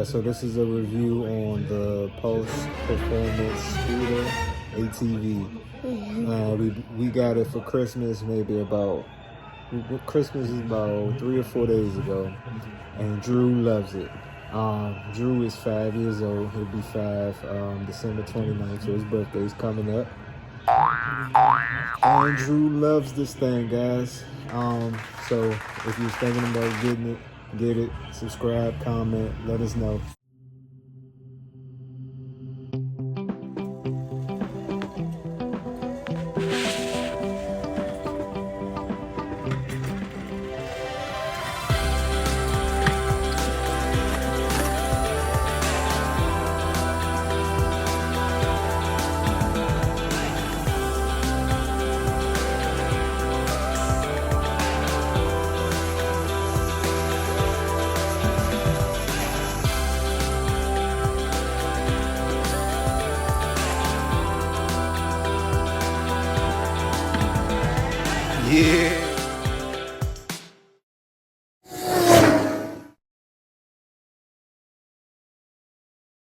So this is a review on the Pulse Performance Scooter ATV. We got it for Christmas, Christmas is about 3 or 4 days ago, and Drew loves it. Drew is 5 years old. He'll be 5 December 29th, so his birthday's coming up. And Drew loves this thing, guys. So if you're thinking about getting it, get it. Subscribe, comment, let us know. Yeah.